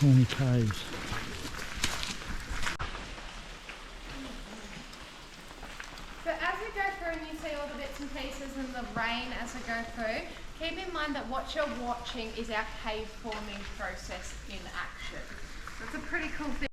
Capricorn caves. So as we go through and you see all the bits and pieces and the rain as we go through, keep in mind that what you're watching is our cave forming process in action. It's a pretty cool thing.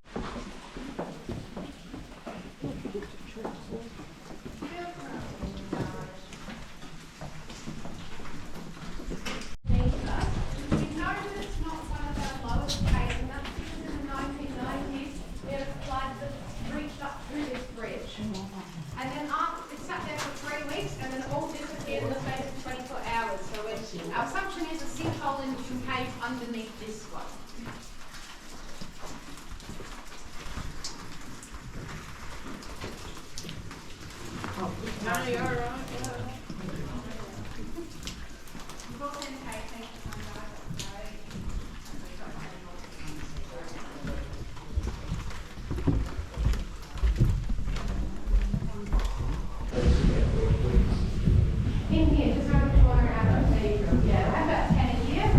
And then it sat there for 3 weeks and then all disappeared in the space of 24 hours. So our assumption is a sinkhole in the cave underneath this one. No, you're all right. In here, just around the corner out of the room. Yeah, I have about 10 in here.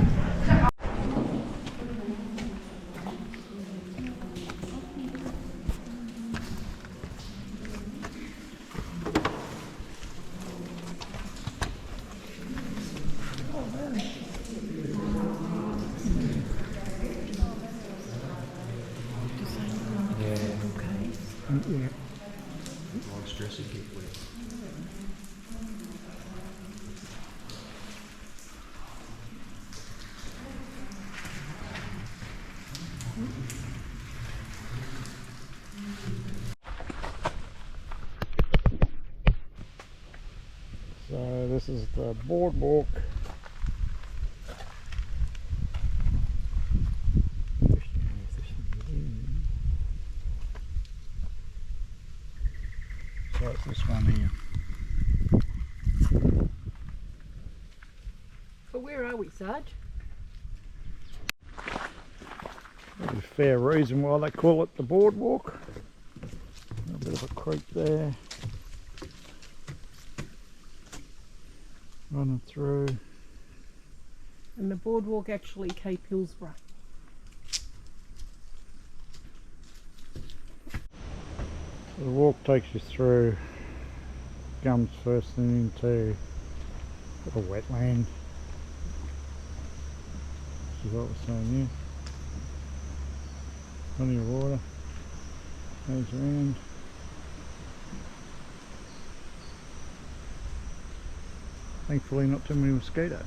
Yeah. Long stress and get wet. So this is the boardwalk. So it's this one here. So where are we, Sarge? There's a fair reason why they call it the boardwalk. A bit of a creek there. Running through. And the boardwalk actually Cape Hillsborough. The walk takes you through, comes first thing into a wetland. This is what we're saying here. Plenty of water. Goes around. Thankfully not too many mosquitoes.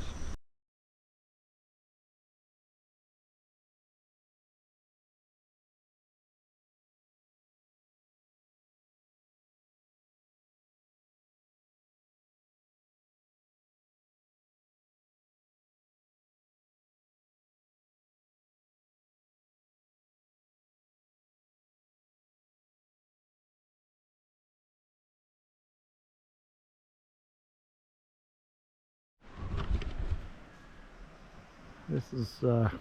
This is our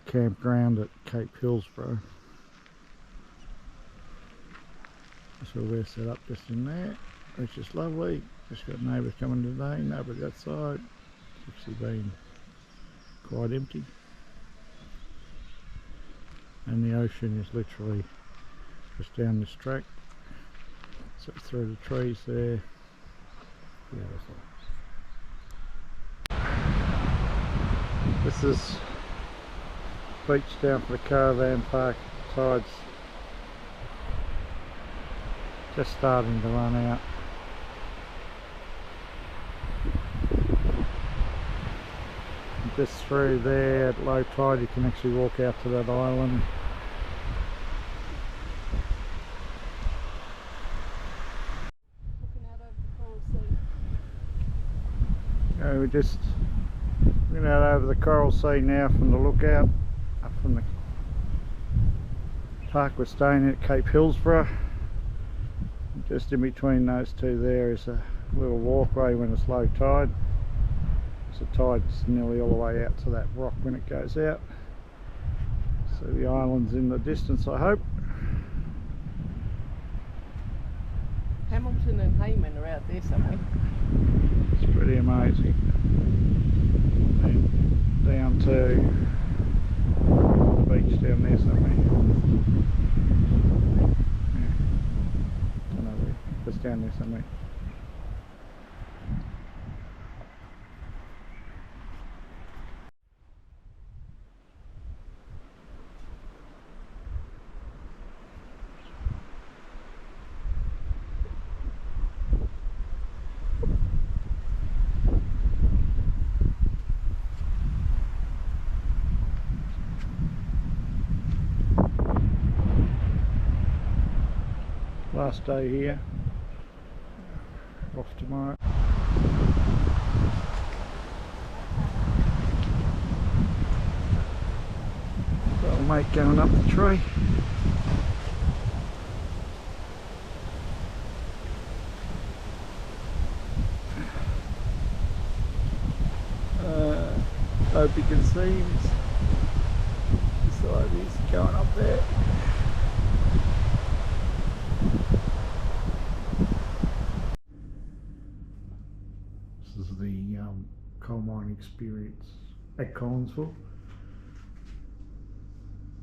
campground at Cape Hillsborough. So we're set up just in there, which is lovely. Just got neighbours coming today, nobody outside. It's actually been quite empty. And the ocean is literally just down this track. So through the trees there. Beautiful. This is beach down for the caravan park. Tide's just starting to run out. And just through there at low tide you can actually walk out to that island. Looking out over the Coral Sea. We just went out over the Coral Sea now from the lookout, up from the park we're staying at Cape Hillsborough. Just in between those two there is a little walkway when it's low tide. So tide's nearly all the way out to that rock when it goes out. So the island's in the distance, I hope. Hamilton and Hayman are out there somewhere. It's pretty amazing. And down to beach down there somewhere. Yeah. Don't know where. It's down there somewhere. Last day here, off tomorrow. Got a mate going up the tree. Hope you can see him. So he's going up there. This is the coal mining experience at Collinsville,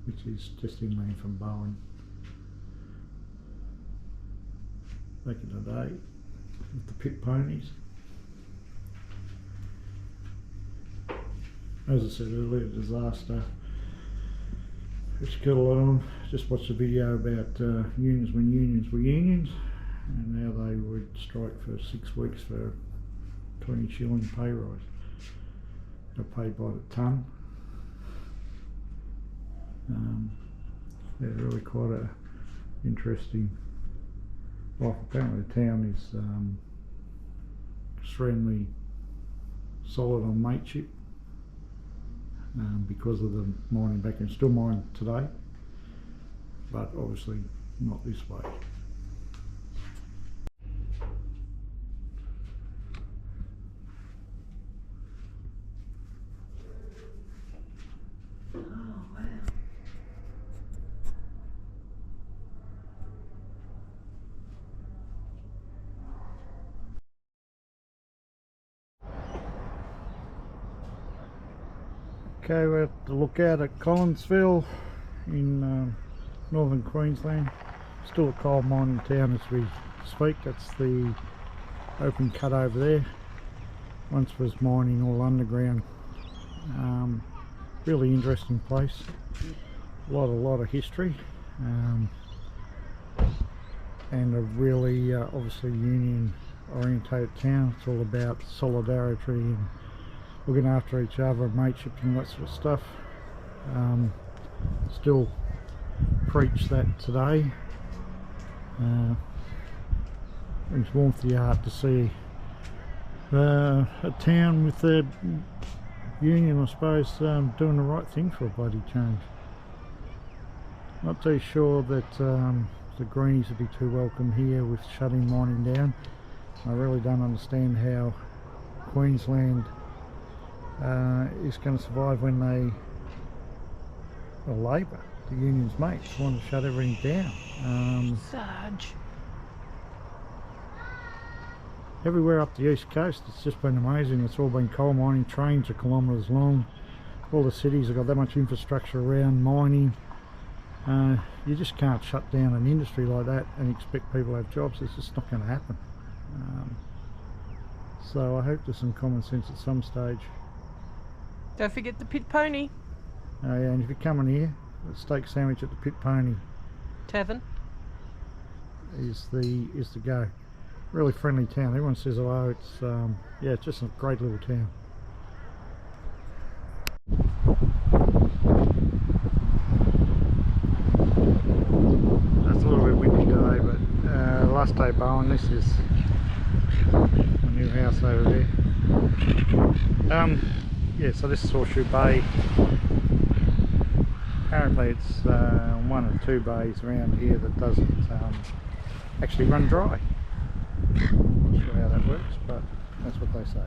which is just inland from Bowen. Back in the day with the pit ponies. As I said earlier, disaster. It's killed a lot of them. Just watched a video about unions when unions were unions, and how they would strike for 6 weeks for 20 shilling pay rise. They're paid by the tonne. Yeah, really quite a interesting life. Apparently the town is extremely solid on mateship because of the mining background. Still mined today, but obviously not this way. Okay, we're at the lookout at Collinsville in northern Queensland. Still a coal mining town as we speak. That's the open cut over there. Once was mining all underground. Really interesting place. A lot of history, and a really obviously union orientated town. It's all about solidarity and looking after each other, mateship and that sort of stuff. Still preach that today. Brings warmth to your heart to see a town with their union, I suppose, doing the right thing for a bloody change. Not too sure that the Greenies would be too welcome here with shutting mining down. I really don't understand how Queensland is going to survive when they, well, Labor, the union's mates, want to shut everything down. Sarge. Everywhere up the east coast, it's just been amazing. It's all been coal mining. Trains are kilometres long. All the cities have got that much infrastructure around mining. You just can't shut down an industry like that and expect people to have jobs. It's just not going to happen. So I hope there's some common sense at some stage. Don't forget the pit pony. Yeah, and if you're coming here, the steak sandwich at the Pit Pony Tavern. is the go. Really friendly town. Everyone says hello. It's yeah, it's just a great little town. That's a little bit windy today, but last day Bowen. This is my new house over there. Yeah, so this is Horseshoe Bay. Apparently it's one or two bays around here that doesn't actually run dry. Not sure how that works, but that's what they say.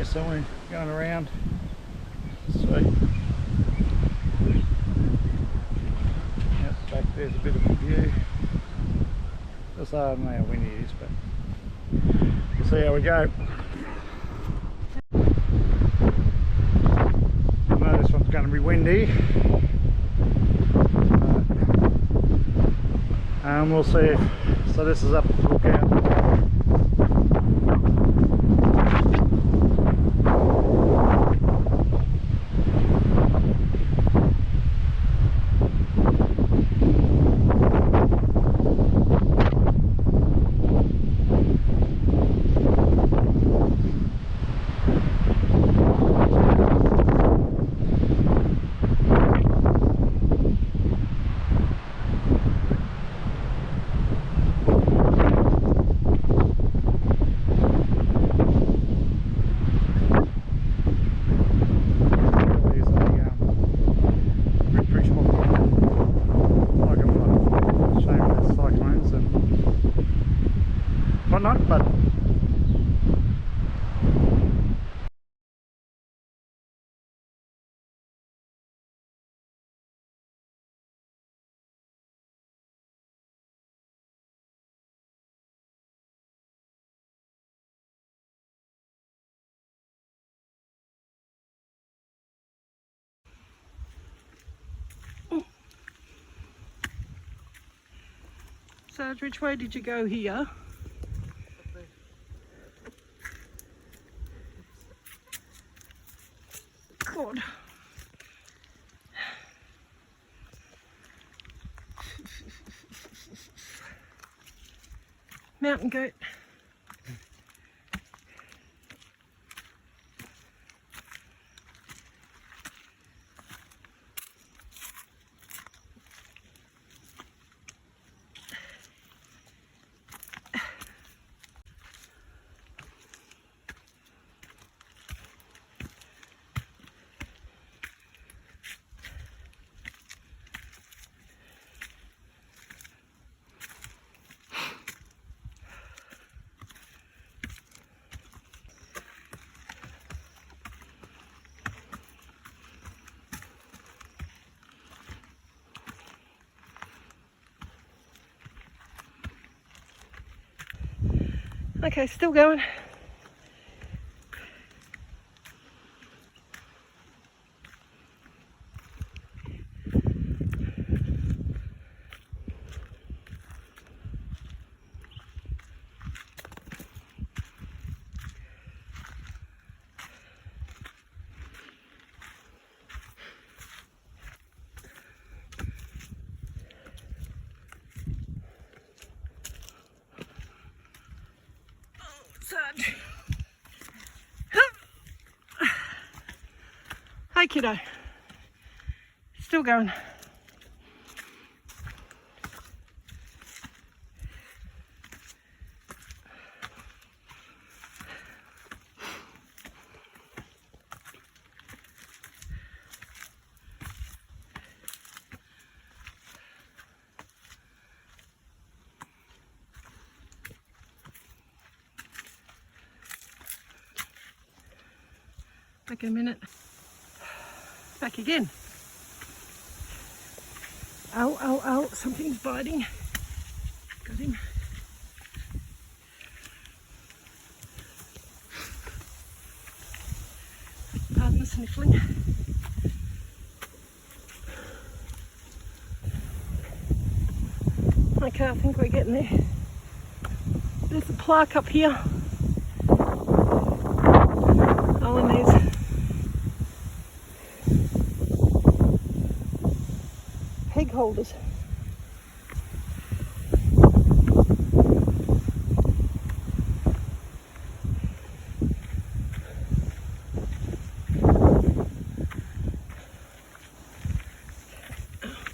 somewhere going around. Sweet. Yep, back there's a bit of a view. Just I don't know how windy it is, but we'll see how we go. I know this one's going to be windy. We'll see if, so this is up at the lookout. Whatnot, but So which way did you go here? God. Mountain goat. Okay, still going. Hi kiddo, still going. Back in a minute. Back again. Ow, ow, ow, something's biting. Got him. Pardon the sniffling. Okay, I think we're getting there. There's a plaque up here. Oh, and there's peg holders.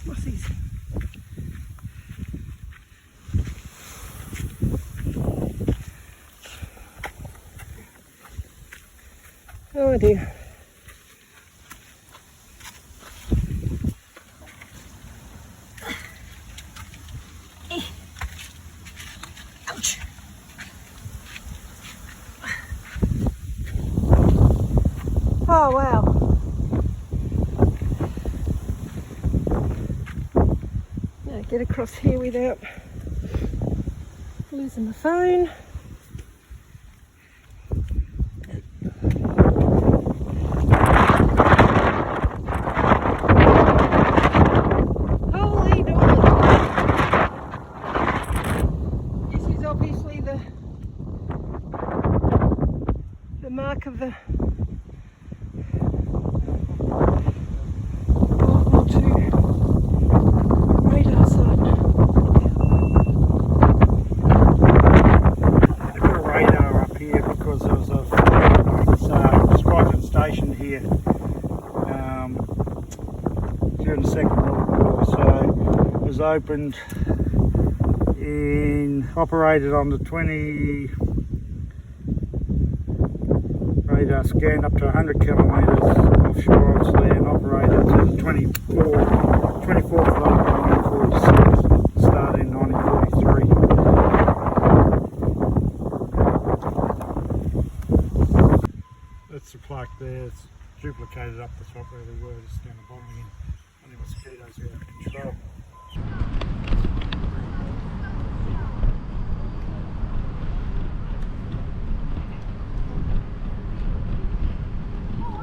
Mossies. Oh dear. Oh wow. Now get across here without losing the phone. Holy dooly. This is obviously the mark of the World War II radar site. They've got a radar up here because there was a squadron stationed here during the Second World War. So it was opened operated on the 20 radar scan up to 100 kilometres offshore obviously, and operated to the 24th of April 1946, started in 1943. That's the plaque there, it's duplicated up the top where we were, just down the bottom again. And the mosquitoes are out of control.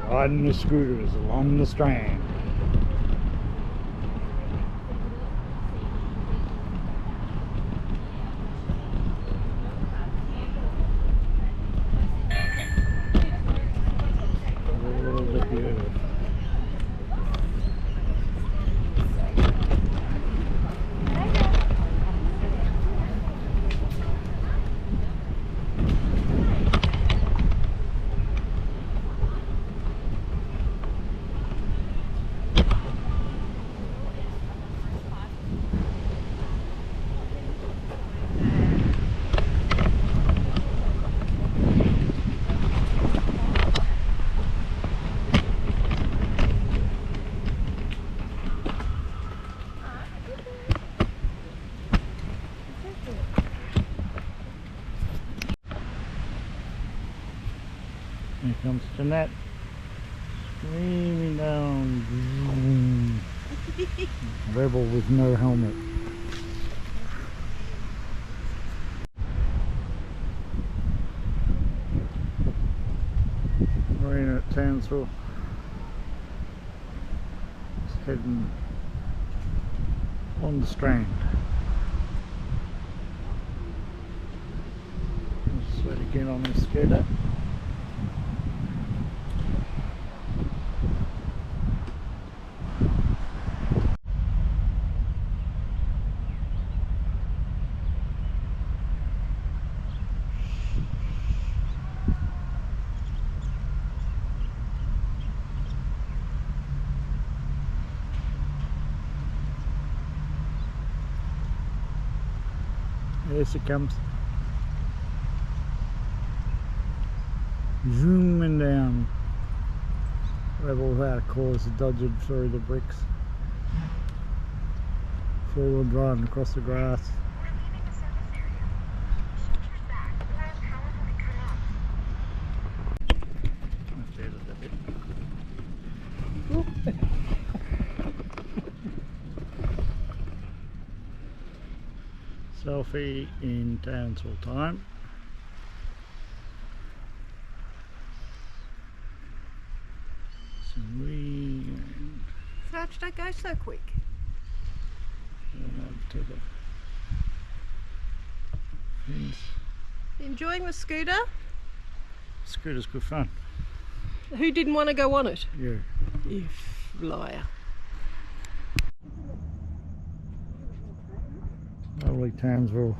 Riding the scooters along the Strand. Here comes Jeanette, screaming down. Rebel with no helmet. We're in at Townsville. Just heading on the Strand. Just let it get on this scooter. There she comes. Zooming down. Rebel without a cause, dodging through the bricks. Forward driving across the grass. Selfie in Townsville time. So how did I go so quick? To the fence. Enjoying the scooter? Scooter's good fun. Who didn't want to go on it? Yeah. You liar. Lovely Townsville.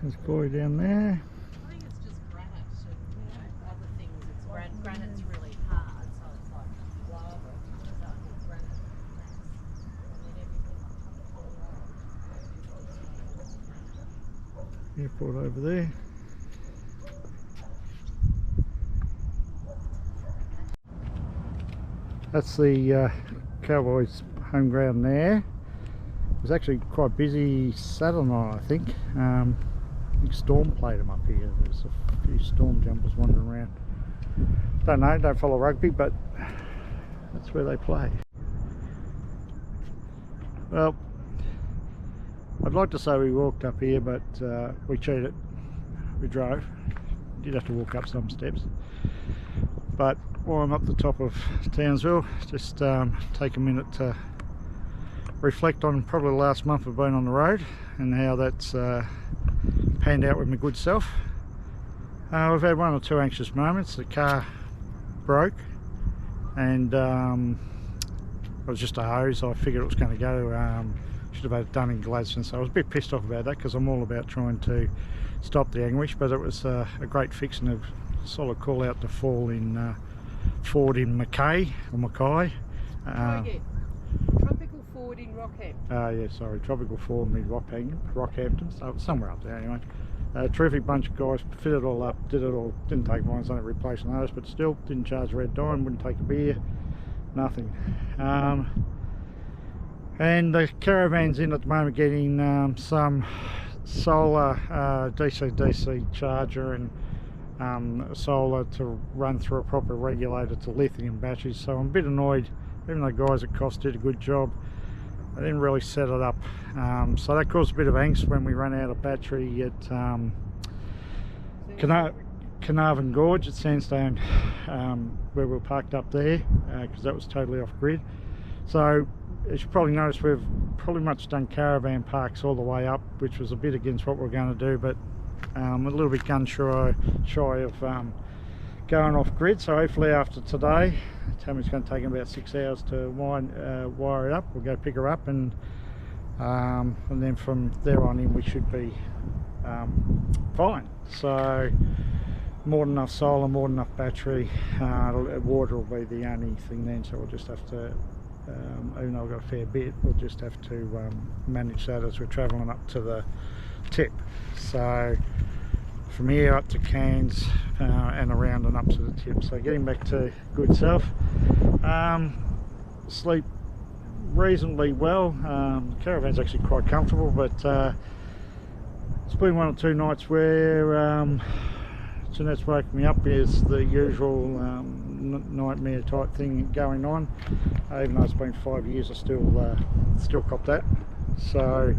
There's Corey down there. I think it's just granite and other things. It's granite's really hard, so it's like lava. So I think granite is nice. And then everything on top of it. Airport over there. That's the Cowboys home ground there. It was actually quite busy Saturday night, I think. Big storm played them up here. There's a few storm jumpers wandering around. Don't know, don't follow rugby, but that's where they play. Well, I'd like to say we walked up here, but we cheated. We drove. Did have to walk up some steps. But while I'm up the top of Townsville, just take a minute to reflect on probably the last month I've been on the road and how that's panned out with my good self. We've had one or two anxious moments. The car broke and it was just a hose. I figured it was going to go. Should have had it done in Gladstone, so I was a bit pissed off about that because I'm all about trying to stop the anguish, but it was a great fix and a solid call out to fall in Ford in Mackay or Mackay. Tropical Ford in Rockhampton. Yeah, sorry, Tropical Ford in Rockhampton, so somewhere up there anyway. Terrific bunch of guys, fit it all up, did it all, didn't take mine, so I replacing those, but still didn't charge a red dime, wouldn't take a beer, nothing. And the caravan's in at the moment getting some solar DC charger and solar to run through a proper regulator to lithium batteries, so I'm a bit annoyed, even though guys at Cost did a good job. I didn't really set it up, so that caused a bit of angst when we ran out of battery at Carnarvon Gorge at Sandstone, where we were parked up there, because that was totally off grid. So as you probably noticed, we've pretty much done caravan parks all the way up, which was a bit against what we're going to do, but a little bit gun shy of going off grid. So hopefully after today, Tammy's going to take about 6 hours to wire it up. We'll go pick her up, and then from there on in we should be fine. So more than enough solar, more than enough battery. Water will be the only thing then, so we'll just have to, even though we've got a fair bit, we'll just have to manage that as we're travelling up to the tip. So from here up to Cairns and around and up to the tip. So getting back to good self. Sleep reasonably well. The caravan's actually quite comfortable, but it's been one or two nights where Jeanette's woken me up. Is the usual nightmare type thing going on. Even though it's been 5 years, I still cop that. So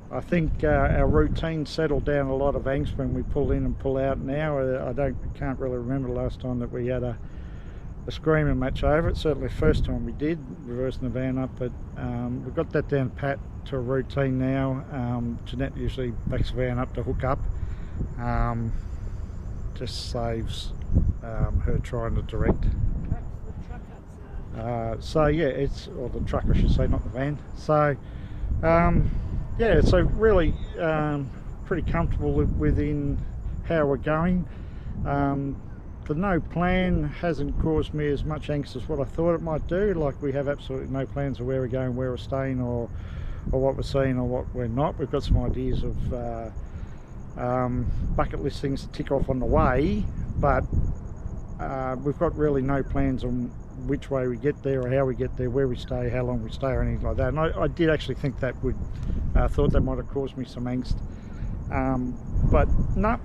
I think our routine settled down a lot of angst when we pull in and pull out now. I can't really remember the last time that we had a screaming match over it. Certainly the first time we did, reversing the van up, but we've got that down pat to a routine now. Jeanette usually backs the van up to hook up. Just saves her trying to direct. So yeah, or the truck I should say, not the van. So yeah, so really pretty comfortable within how we're going. The no plan hasn't caused me as much angst as what I thought it might do. Like, we have absolutely no plans of where we're going, where we're staying, or what we're seeing or what we're not. We've got some ideas of bucket list things to tick off on the way, but we've got really no plans on which way we get there or how we get there, where we stay, how long we stay, or anything like that. And I did actually think that would thought that might have caused me some angst, but no,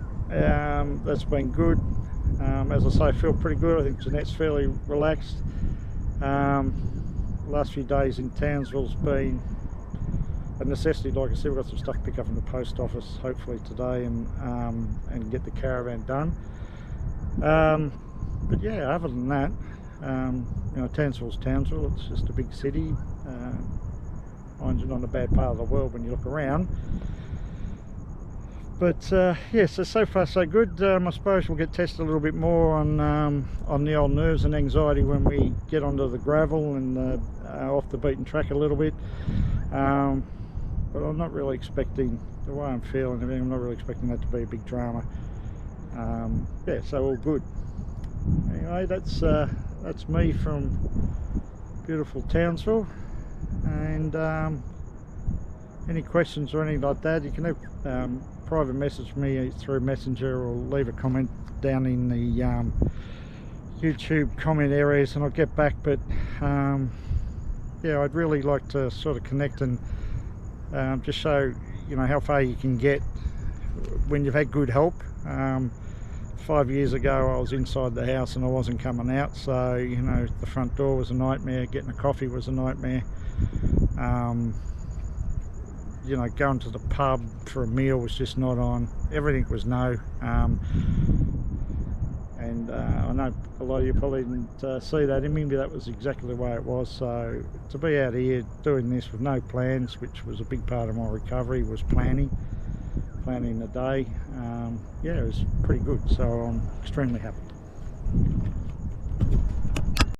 that's been good. As I say, I feel pretty good. I think Jeanette's fairly relaxed. Last few days in Townsville's been a necessity. Like I said, we've got some stuff to pick up from the post office hopefully today, and get the caravan done. But yeah, other than that, you know, Townsville's Townsville. It's just a big city. Mine's not a bad part of the world when you look around. But yeah, so far so good. I suppose we'll get tested a little bit more on the old nerves and anxiety when we get onto the gravel and off the beaten track a little bit. But I'm not really expecting, the way I'm feeling and everything, I'm not really expecting that to be a big drama. Yeah, so all good. Anyway, that's me from beautiful Townsville. And any questions or anything like that, you can have private message me through Messenger, or leave a comment down in the YouTube comment areas and I'll get back. But yeah, I'd really like to sort of connect and just show, you know, how far you can get when you've had good help. 5 years ago I was inside the house and I wasn't coming out, so you know, the front door was a nightmare, getting a coffee was a nightmare. You know, going to the pub for a meal was just not on. Everything was no. And I know a lot of you probably didn't see that in me, but that was exactly the way it was. So to be out here doing this with no plans, which was a big part of my recovery, was planning the day. Yeah, it was pretty good, so I'm extremely happy.